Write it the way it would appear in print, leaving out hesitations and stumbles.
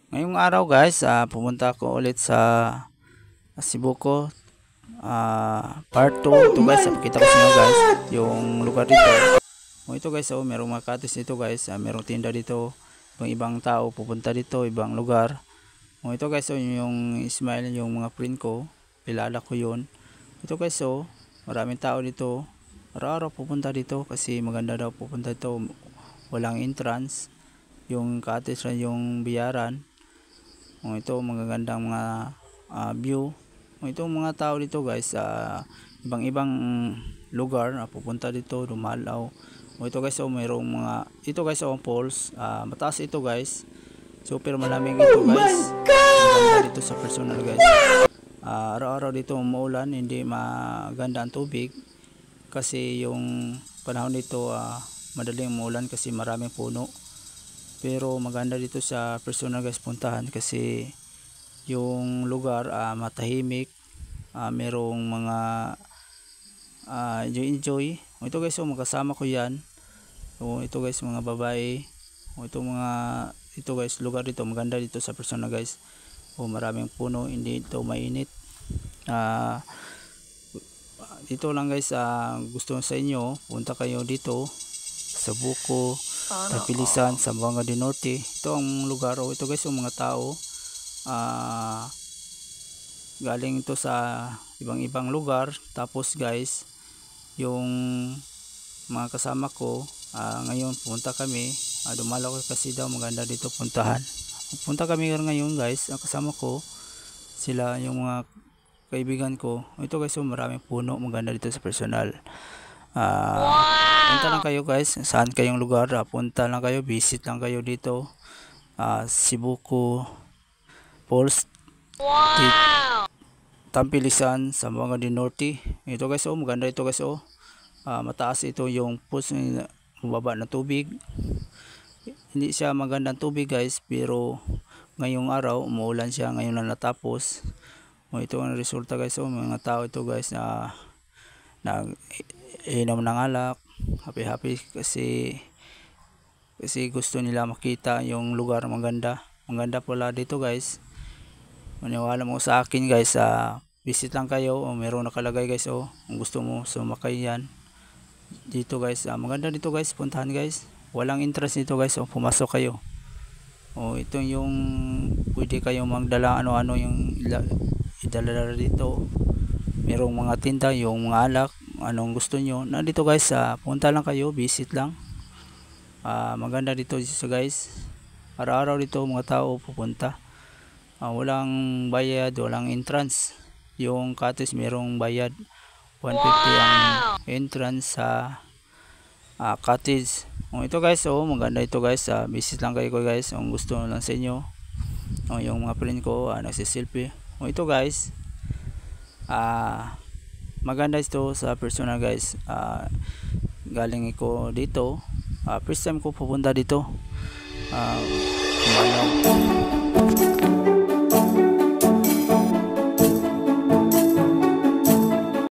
Ngayong araw guys, pumunta ako ulit sa Cebu ko. Part 2 ito guys, pakita ko sa inyo guys yung lugar dito. Ito guys, merong mga katis dito guys, merong tinda dito, ibang tao pupunta dito, ibang lugar. Ito guys, yung Ismail, yung mga friend ko, kilala ko yun. Ito guys, maraming tao dito, araw-araw pupunta dito kasi maganda daw pupunta dito, walang entrance, yung katis na yung biyaran. Ito magagandang mga view. Ito mga tao dito guys, ibang-ibang lugar na pupunta dito, dumalaw. Ito guys, mayroong mga ito guys, falls, mataas ito guys, super malamig ito guys. Maganda dito sa personal guys. Araw-araw dito umuulan, hindi maganda ang tubig kasi yung panahon dito madaling umuulan kasi maraming puno. Pero maganda dito sa personal guys puntahan kasi yung lugar matahimik, merong mga enjoy. Ito guys, magkasama ko yan. Ito guys, mga babae. Ito guys, lugar dito maganda dito sa personal guys. Maraming puno, hindi ito mainit. Dito lang guys, gusto sa inyo, punta kayo dito sa Buko, Tapilisan, Zamboanga del Norte. Ito ang lugar. Ito guys, yung mga tao galing ito sa ibang lugar. Tapos guys, yung mga kasama ko, ngayon punta kami, dumalaw kasi daw maganda dito puntahan. Punta kami ngayon guys, ang kasama ko sila, yung mga kaibigan ko. Ito guys, maraming puno, maganda dito sa personal. Punta lang kayo guys, saan kayong lugar, punta lang kayo, visit lang kayo dito. Cebu Falls, Tampilisan, Zamboanga del Norte. Ito guys, maganda ito guys. Mataas ito yung falls, mababa na tubig. Hindi siya magandang tubig guys, pero ngayong araw umuulan siya, ngayon lang natapos. Ito ang resulta guys. Mga tao ito guys na inom ng alak, happy kasi gusto nila makita yung lugar. Maganda pala dito guys. Maniwala mo sa akin guys, visit lang kayo. Meron nakalagay guys, kung gusto mo sumakay yan dito guys. Maganda dito guys, puntahan guys, walang interest dito guys. Pumasok kayo. Ito yung pwede kayong magdala ano yung idala dito. Merong mga tinda, yung mga alak, anong gusto nyo nandito guys. Punta lang kayo, visit lang. Maganda dito guys, araw-araw dito mga tao pupunta. Walang bayad, walang entrance. Yung cottage merong bayad, 150 ang entrance sa cottage. Ito guys, maganda ito guys. Visit lang kayo guys kung gusto lang sa inyo. Yung mga friend ko nagsiselfie. Ito guys, maganda ito sa personal guys. Galing ko dito, first time ko pupunta dito.